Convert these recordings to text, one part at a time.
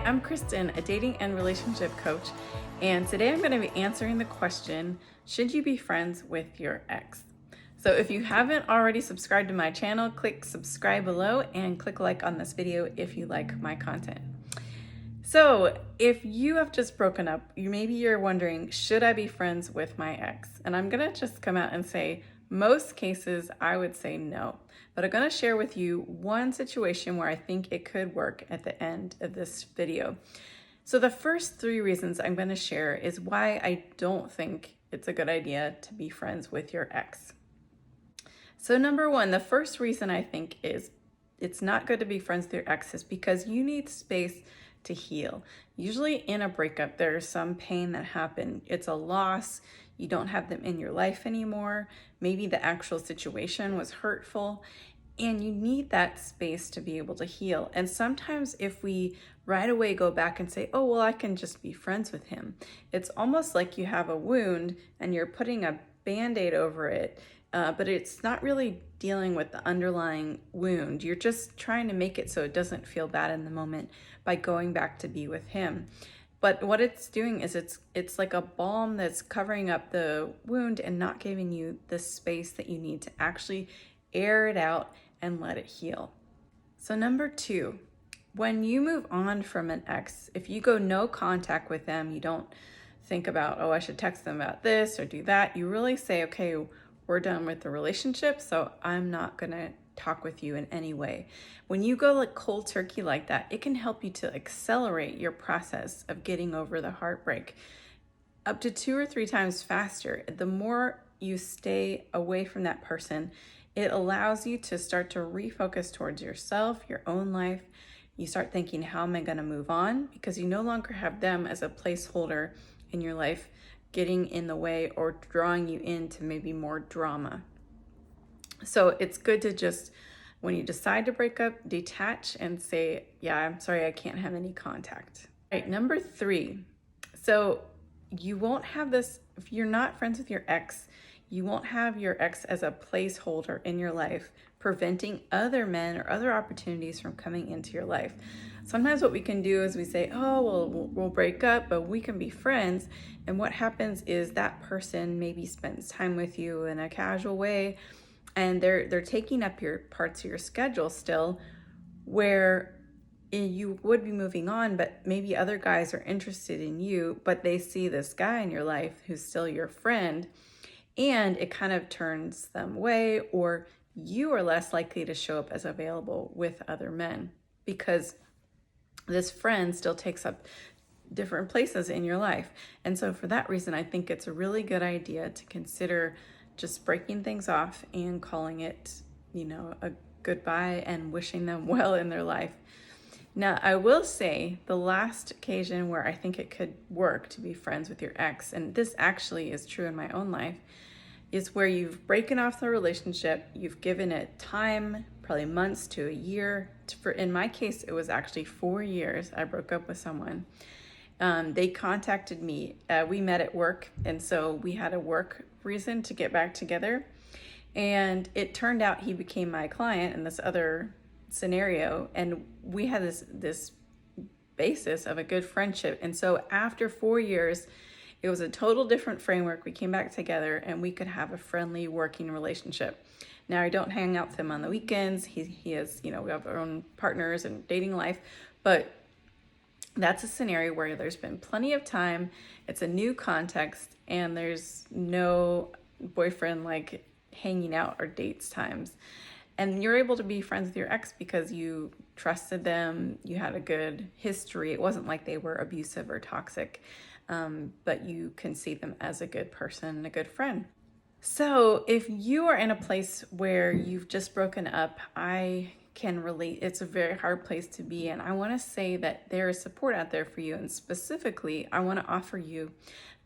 I'm Kristen, a dating and relationship coach, and today I'm going to be answering the question, should you be friends with your ex? So if you haven't already subscribed to my channel, click subscribe below and click like on this video if you like my content. So if you have just broken up, maybe you're wondering, should I be friends with my ex? And I'm going to just come out and say, most cases I would say no. But I'm going to share with you one situation where I think it could work at the end of this video. So the first 3 reasons I'm going to share is why I don't think it's a good idea to be friends with your ex. So number 1, the first reason I think is it's not good to be friends with your ex is because you need space to heal. Usually in a breakup, there's some pain that happened. It's a loss. You don't have them in your life anymore. Maybe the actual situation was hurtful and you need that space to be able to heal. And sometimes if we right away go back and say, oh, well, I can just be friends with him, it's almost like you have a wound and you're putting a Band-Aid over it, but it's not really dealing with the underlying wound. You're just trying to make it so it doesn't feel bad in the moment by going back to be with him. But what it's doing is it's like a balm that's covering up the wound and not giving you the space that you need to actually air it out and let it heal. So number 2, when you move on from an ex, if you go no contact with them, you don't think about, oh, I should text them about this or do that. You really say, okay, we're done with the relationship, so I'm not gonna talk with you in any way. When you go like cold turkey like that, it can help you to accelerate your process of getting over the heartbreak up to 2 or 3 times faster. The more you stay away from that person, it allows you to start to refocus towards yourself, your own life. You start thinking, how am I going to move on? Because you no longer have them as a placeholder in your life, getting in the way or drawing you into maybe more drama. So it's good to just, when you decide to break up, detach and say, yeah, I'm sorry, I can't have any contact. All right, number 3. So you won't have this, if you're not friends with your ex, you won't have your ex as a placeholder in your life, preventing other men or other opportunities from coming into your life. Sometimes what we can do is we say, oh, well, we'll break up, but we can be friends. And what happens is that person maybe spends time with you in a casual way, and they're taking up your parts of your schedule still, where you would be moving on, but maybe other guys are interested in you, but they see this guy in your life who's still your friend, and it kind of turns them away, or you are less likely to show up as available with other men because this friend still takes up different places in your life. And so for that reason, I think it's a really good idea to consider just breaking things off and calling it, a goodbye and wishing them well in their life. Now, I will say the last occasion where I think it could work to be friends with your ex, and this actually is true in my own life, is where you've broken off the relationship, you've given it time, probably months to a year. In my case, it was actually 4 years I broke up with someone. They contacted me. We met at work, and so we had a work reason to get back together. And it turned out he became my client in this other scenario, and we had this basis of a good friendship. And so after 4 years, it was a total different framework. We came back together and we could have a friendly working relationship. Now, I don't hang out with him on the weekends. He has, we have our own partners and dating life, but that's a scenario where there's been plenty of time. It's a new context and there's no boyfriend like hanging out or dates times. And you're able to be friends with your ex because you trusted them. You had a good history. It wasn't like they were abusive or toxic. But you can see them as a good person and a good friend. So if you are in a place where you've just broken up, I can relate. It's a very hard place to be in. I want to say that there is support out there for you. And specifically, I want to offer you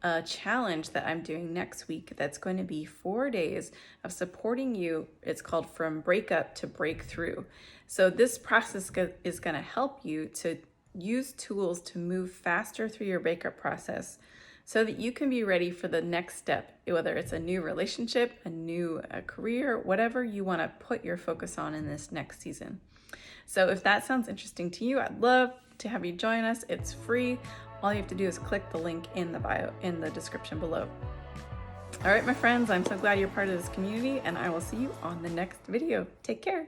a challenge that I'm doing next week that's going to be 4 days of supporting you. It's called From Breakup to Breakthrough. So this process is going to help you to use tools to move faster through your breakup process so that you can be ready for the next step, whether it's a new relationship, a new career, whatever you want to put your focus on in this next season. So if that sounds interesting to you, I'd love to have you join us. It's free. All you have to do is click the link in the bio, in the description below. All right, my friends, I'm so glad you're part of this community, and I will see you on the next video. Take care.